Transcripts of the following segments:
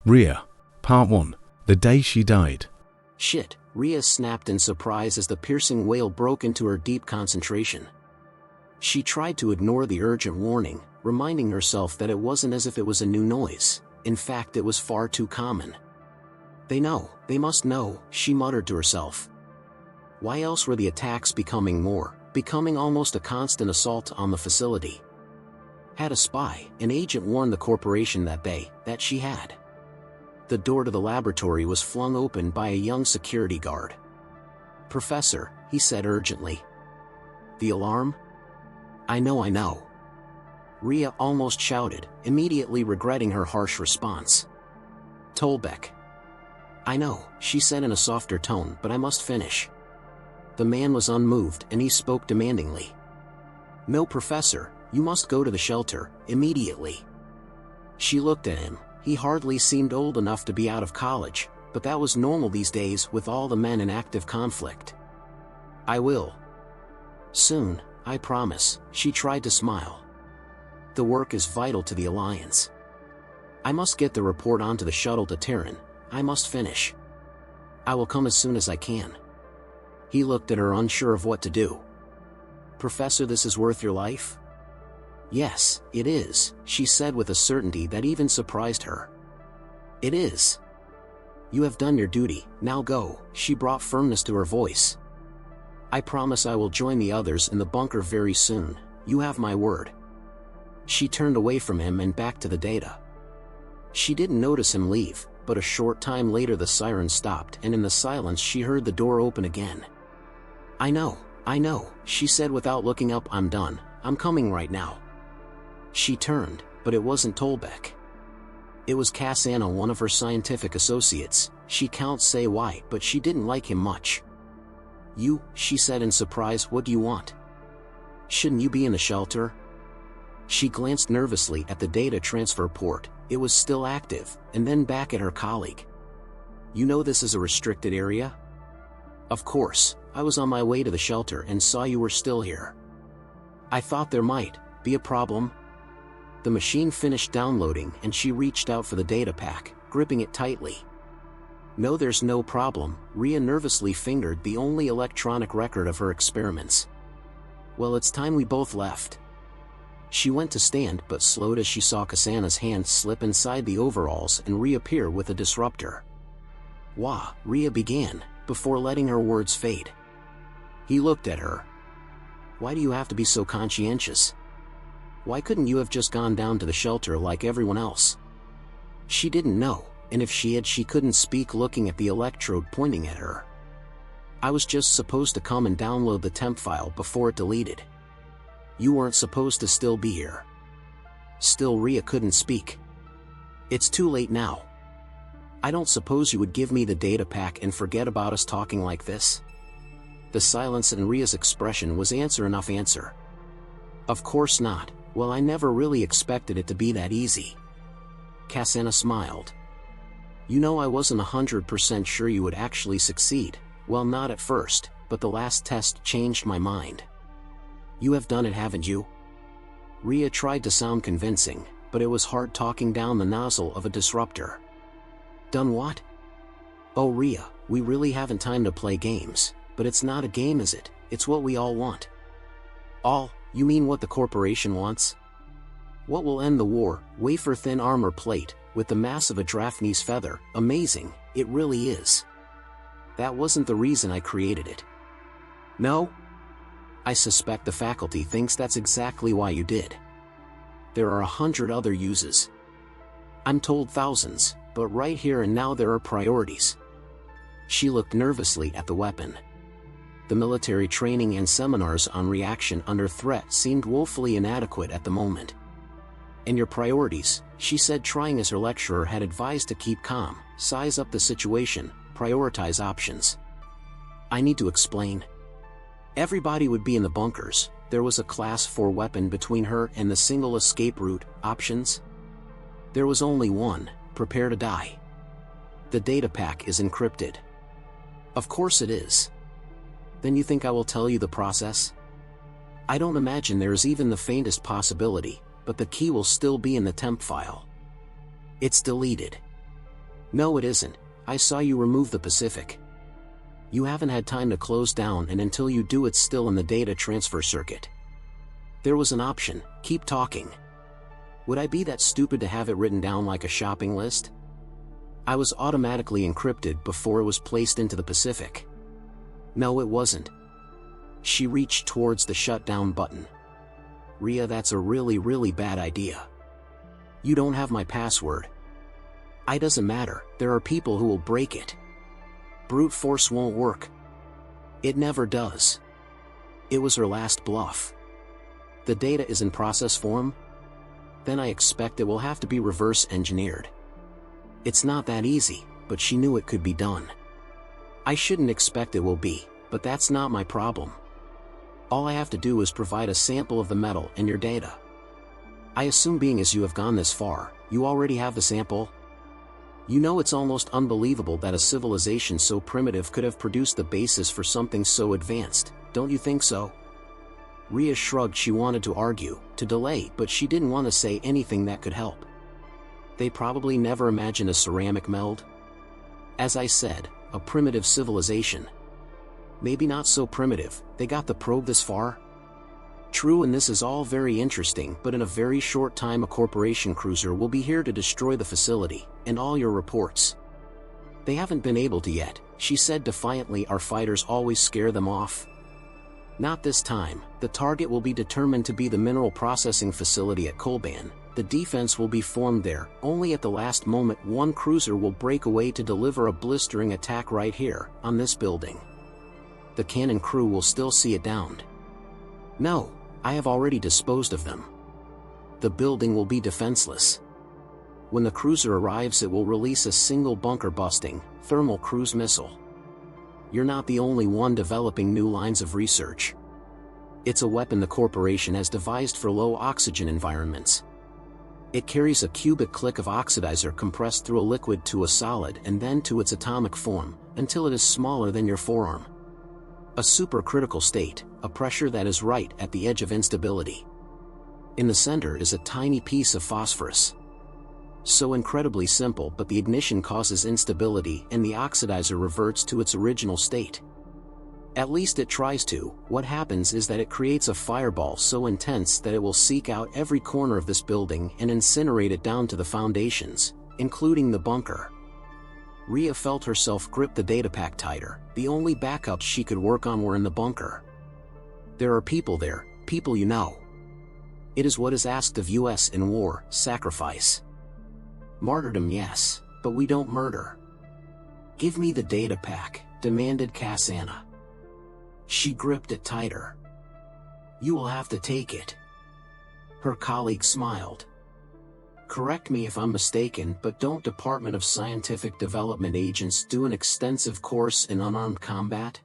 Rhea. Part 1. The day she died. Shit, Rhea snapped in surprise as the piercing wail broke into her deep concentration. She tried to ignore the urgent warning, reminding herself that it wasn't as if it was a new noise. In fact, it was far too common. They know, they must know, she muttered to herself. Why else were the attacks becoming almost a constant assault on the facility? Had a spy, an agent warned the corporation that she had. The door to the laboratory was flung open by a young security guard. "Professor," he said urgently. "The alarm?" I know. Rhea almost shouted, immediately regretting her harsh response. "Tolbeck." "I know," she said in a softer tone, "but I must finish." The man was unmoved and he spoke demandingly. "No, Professor, you must go to the shelter, immediately." She looked at him. He hardly seemed old enough to be out of college, but that was normal these days with all the men in active conflict. "I will. Soon, I promise," she tried to smile. "The work is vital to the Alliance. I must get the report onto the shuttle to Terran. I must finish. I will come as soon as I can." He looked at her, unsure of what to do. "Professor, this is worth your life?" "Yes, it is," she said with a certainty that even surprised her. "It is. You have done your duty, now go," she brought firmness to her voice. "I promise I will join the others in the bunker very soon, you have my word." She turned away from him and back to the data. She didn't notice him leave, but a short time later the siren stopped and in the silence she heard the door open again. I know, she said without looking up. "I'm done, I'm coming right now." She turned, but it wasn't Tolbeck. It was Cassana, one of her scientific associates. She can't say why, but she didn't like him much. "You," she said in surprise, "what do you want? Shouldn't you be in the shelter?" She glanced nervously at the data transfer port. It was still active, and then back at her colleague. "You know this is a restricted area?" "Of course, I was on my way to the shelter and saw you were still here. I thought there might be a problem." The machine finished downloading and she reached out for the data pack, gripping it tightly. "No, there's no problem." Rhea nervously fingered the only electronic record of her experiments. "Well, it's time we both left." She went to stand but slowed as she saw Cassana's hand slip inside the overalls and reappear with a disruptor. "Wah," Rhea began, before letting her words fade. He looked at her. "Why do you have to be so conscientious? Why couldn't you have just gone down to the shelter like everyone else?" She didn't know, and if she had, she couldn't speak, looking at the electrode pointing at her. "I was just supposed to come and download the temp file before it deleted. You weren't supposed to still be here." Still Rhea couldn't speak. "It's too late now. I don't suppose you would give me the data pack and forget about us talking like this?" The silence in Rhea's expression was answer enough answer. "Of course not. Well, I never really expected it to be that easy." Cassana smiled. "You know, I wasn't 100% sure you would actually succeed. Well, not at first, but the last test changed my mind." "You have done it, haven't you?" Rhea tried to sound convincing, but it was hard talking down the nozzle of a disruptor. "Done what?" "Oh, Rhea, we really haven't time to play games, but it's not a game, is it? It's what we all want." "All? You mean what the corporation wants? What will end the war? Wafer-thin armor plate, with the mass of a Draphne's feather. Amazing, it really is. That wasn't the reason I created it." "No? I suspect the faculty thinks that's exactly why you did. There are 100 other uses. I'm told thousands, but right here and now there are priorities." She looked nervously at the weapon. The military training and seminars on reaction under threat seemed woefully inadequate at the moment. "And your priorities," she said, trying as her lecturer had advised to keep calm, "size up the situation, prioritize options." "I need to explain. Everybody would be in the bunkers. There was a Class 4 weapon between her and the single escape route. Options? There was only one: prepare to die. The data pack is encrypted." "Of course it is." "Then you think I will tell you the process?" "I don't imagine there is even the faintest possibility, but the key will still be in the temp file. It's deleted." No, it isn't. I saw you remove the Pacific. You haven't had time to close down, and until you do, it's still in the data transfer circuit. There was an option, keep talking. Would I be that stupid to have it written down like a shopping list? I was automatically encrypted before it was placed into the Pacific. No, it wasn't. She reached towards the shutdown button. Rhea, that's a really bad idea. You don't have my password. It doesn't matter, there are people who will break it. Brute force won't work. It never does. It was her last bluff. The data is in process form? Then I expect it will have to be reverse engineered. It's not that easy, but she knew it could be done. I shouldn't expect it will be, but that's not my problem. All I have to do is provide a sample of the metal and your data. I assume, being as you have gone this far, you already have the sample? You know, it's almost unbelievable that a civilization so primitive could have produced the basis for something so advanced, don't you think so? Rhea shrugged. She wanted to argue, to delay, but she didn't want to say anything that could help. They probably never imagined a ceramic meld. As I said, a primitive civilization. Maybe not so primitive, they got the probe this far? True, and this is all very interesting, but in a very short time a corporation cruiser will be here to destroy the facility, and all your reports. They haven't been able to yet, she said defiantly. Our fighters always scare them off. Not this time. The target will be determined to be the mineral processing facility at Kolban. The defense will be formed there. Only at the last moment one cruiser will break away to deliver a blistering attack right here, on this building. The cannon crew will still see it downed. No, I have already disposed of them. The building will be defenseless. When the cruiser arrives, it will release a single bunker-busting, thermal cruise missile. You're not the only one developing new lines of research. It's a weapon the corporation has devised for low-oxygen environments. It carries a cubic click of oxidizer compressed through a liquid to a solid and then to its atomic form, until it is smaller than your forearm. A supercritical state, a pressure that is right at the edge of instability. In the center is a tiny piece of phosphorus. So incredibly simple, but the ignition causes instability and the oxidizer reverts to its original state. At least it tries to. What happens is that it creates a fireball so intense that it will seek out every corner of this building and incinerate it down to the foundations, including the bunker. Rhea felt herself grip the datapack tighter. The only backups she could work on were in the bunker. There are people there, people you know. It is what is asked of us in war, sacrifice. Martyrdom, yes, but we don't murder. Give me the datapack, demanded Cassandra. She gripped it tighter. You will have to take it. Her colleague smiled. Correct me if I'm mistaken, but don't Department of Scientific Development agents do an extensive course in unarmed combat?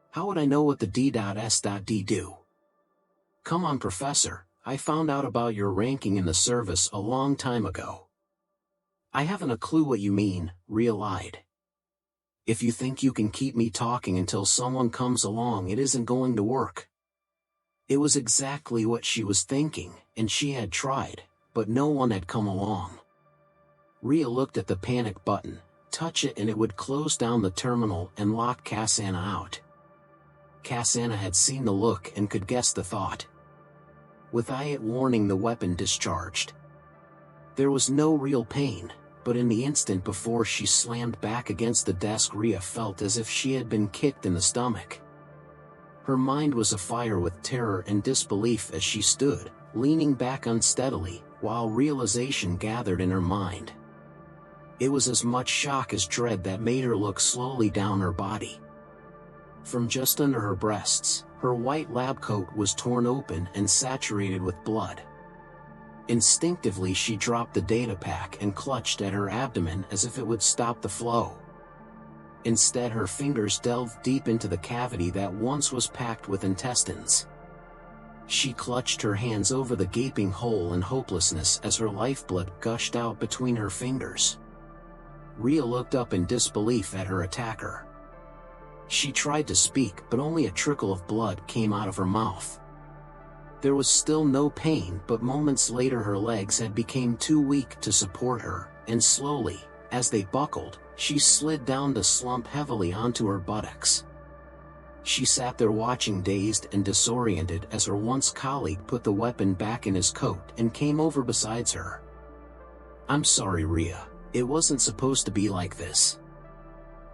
How would I know what the D.S.D do? Come on, Professor, I found out about your ranking in the service a long time ago. I haven't a clue what you mean, Rhea lied. If you think you can keep me talking until someone comes along, it isn't going to work. It was exactly what she was thinking, and she had tried, but no one had come along. Rhea looked at the panic button, touch it and it would close down the terminal and lock Cassandra out. Cassandra had seen the look and could guess the thought. With it warning, the weapon discharged. There was no real pain, but in the instant before she slammed back against the desk, Rhea felt as if she had been kicked in the stomach. Her mind was afire with terror and disbelief as she stood, leaning back unsteadily, while realization gathered in her mind. It was as much shock as dread that made her look slowly down her body. From just under her breasts, her white lab coat was torn open and saturated with blood. Instinctively she dropped the datapack and clutched at her abdomen as if it would stop the flow. Instead, her fingers delved deep into the cavity that once was packed with intestines. She clutched her hands over the gaping hole in hopelessness as her lifeblood gushed out between her fingers. Rhea looked up in disbelief at her attacker. She tried to speak, but only a trickle of blood came out of her mouth. There was still no pain, but moments later her legs had become too weak to support her, and slowly, As they buckled, she slid down to slump heavily onto her buttocks. She sat there watching, dazed and disoriented, as her once colleague put the weapon back in his coat and came over beside her. "I'm sorry, Rhea. It wasn't supposed to be like this.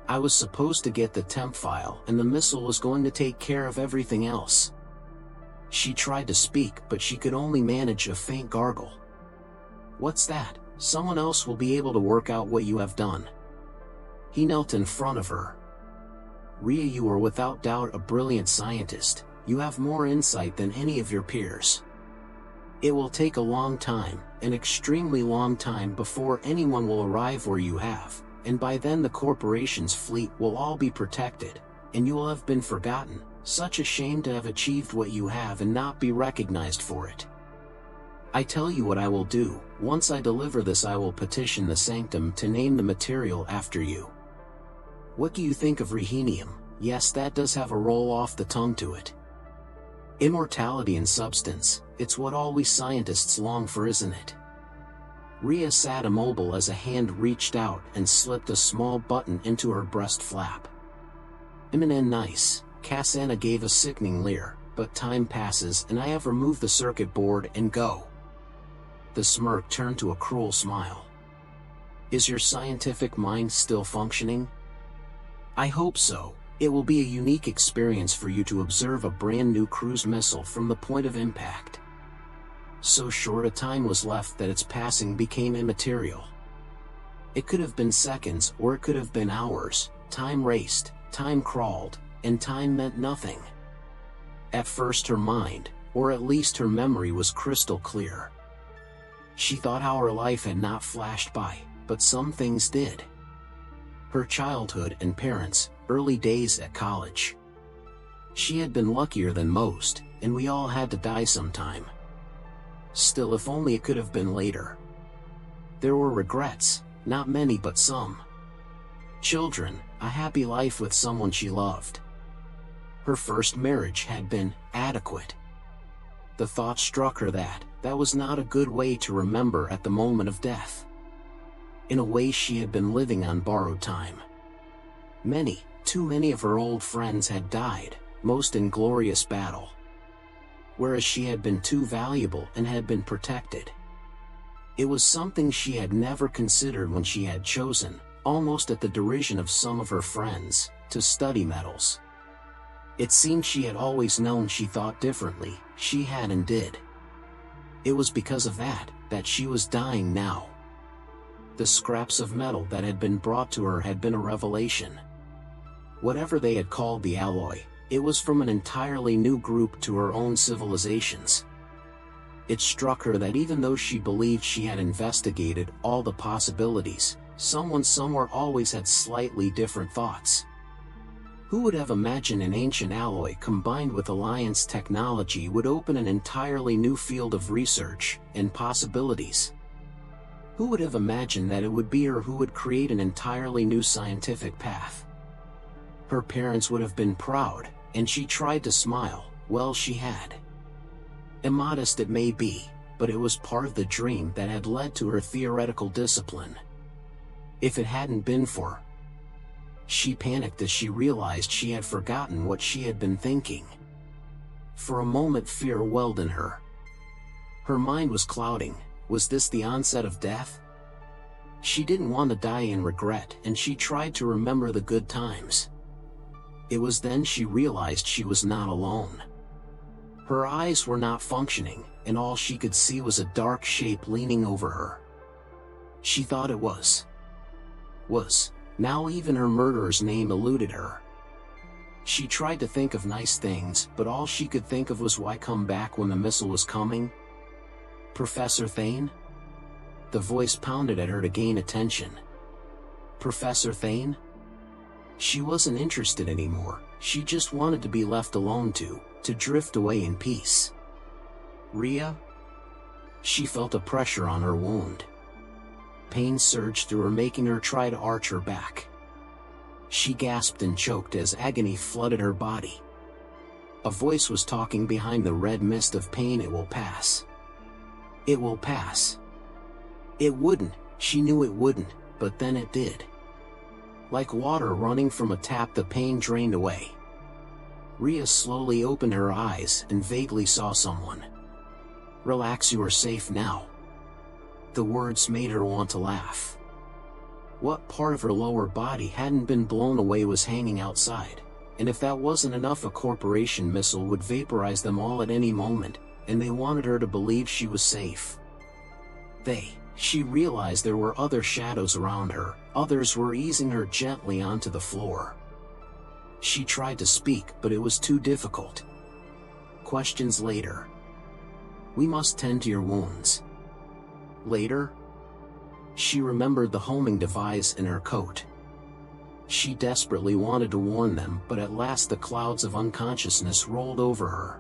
I was supposed to get the temp file, and the missile was going to take care of everything else." She tried to speak, but she could only manage a faint gargle. "What's that? Someone else will be able to work out what you have done." He knelt in front of her. "Rhea, you are without doubt a brilliant scientist. You have more insight than any of your peers. It will take a long time, an extremely long time, before anyone will arrive where you have, and by then the corporation's fleet will all be protected, and you will have been forgotten. Such a shame to have achieved what you have and not be recognized for it. I tell you what I will do. Once I deliver this, I will petition the Sanctum to name the material after you. What do you think of rhenium? Yes, that does have a roll off the tongue to it. Immortality in substance, it's what all we scientists long for, isn't it?" Rhea sat immobile as a hand reached out and slipped a small button into her breast flap. "Imminent, nice." Cassandra gave a sickening leer, "but time passes and I have removed the circuit board and go." The smirk turned to a cruel smile. "Is your scientific mind still functioning?" "I hope so. It will be a unique experience for you to observe a brand new cruise missile from the point of impact. So short a time was left that its passing became immaterial. It could have been seconds, or it could have been hours. Time raced, time crawled, and time meant nothing." At first her mind, or at least her memory, was crystal clear. She thought how her life had not flashed by, but some things did. Her childhood and parents, early days at college. She had been luckier than most, and we all had to die sometime. Still, if only it could have been later. There were regrets, not many but some. Children, a happy life with someone she loved. Her first marriage had been adequate. The thought struck her that that was not a good way to remember at the moment of death. In a way, she had been living on borrowed time. Many, too many of her old friends had died, most in glorious battle. Whereas she had been too valuable and had been protected. It was something she had never considered when she had chosen, almost at the derision of some of her friends, to study metals. It seemed she had always known she thought differently. She had and did. It was because of that she was dying now. The scraps of metal that had been brought to her had been a revelation. Whatever they had called the alloy, it was from an entirely new group to her own civilizations. It struck her that even though she believed she had investigated all the possibilities, someone somewhere always had slightly different thoughts. Who would have imagined an ancient alloy combined with Alliance technology would open an entirely new field of research and possibilities? Who would have imagined that it would be her who would create an entirely new scientific path? Her parents would have been proud, and she tried to smile. Well, she had. Immodest it may be, but it was part of the dream that had led to her theoretical discipline. If it hadn't been for... She panicked as she realized she had forgotten what she had been thinking. For a moment fear welled in her. Her mind was clouding. Was this the onset of death? She didn't want to die in regret, and she tried to remember the good times. It was then she realized she was not alone. Her eyes were not functioning, and all she could see was a dark shape leaning over her. She thought it was. Now even her murderer's name eluded her. She tried to think of nice things, but all she could think of was why come back when the missile was coming? Professor Thane? The voice pounded at her to gain attention. Professor Thane? She wasn't interested anymore. She just wanted to be left alone to drift away in peace. Rhea? She felt a pressure on her wound. Pain surged through her, making her try to arch her back. She gasped and choked as agony flooded her body. A voice was talking behind the red mist of pain. It will pass. It will pass. It wouldn't, she knew it wouldn't, but then it did. Like water running from a tap, the pain drained away. Rhea slowly opened her eyes and vaguely saw someone. "Relax, you are safe now." The words made her want to laugh. What part of her lower body hadn't been blown away was hanging outside, and if that wasn't enough, a corporation missile would vaporize them all at any moment, and they wanted her to believe she was safe. She realized there were other shadows around her, others were easing her gently onto the floor. She tried to speak, but it was too difficult. Questions later. "We must tend to your wounds." Later? She remembered the homing device in her coat. She desperately wanted to warn them, but at last the clouds of unconsciousness rolled over her.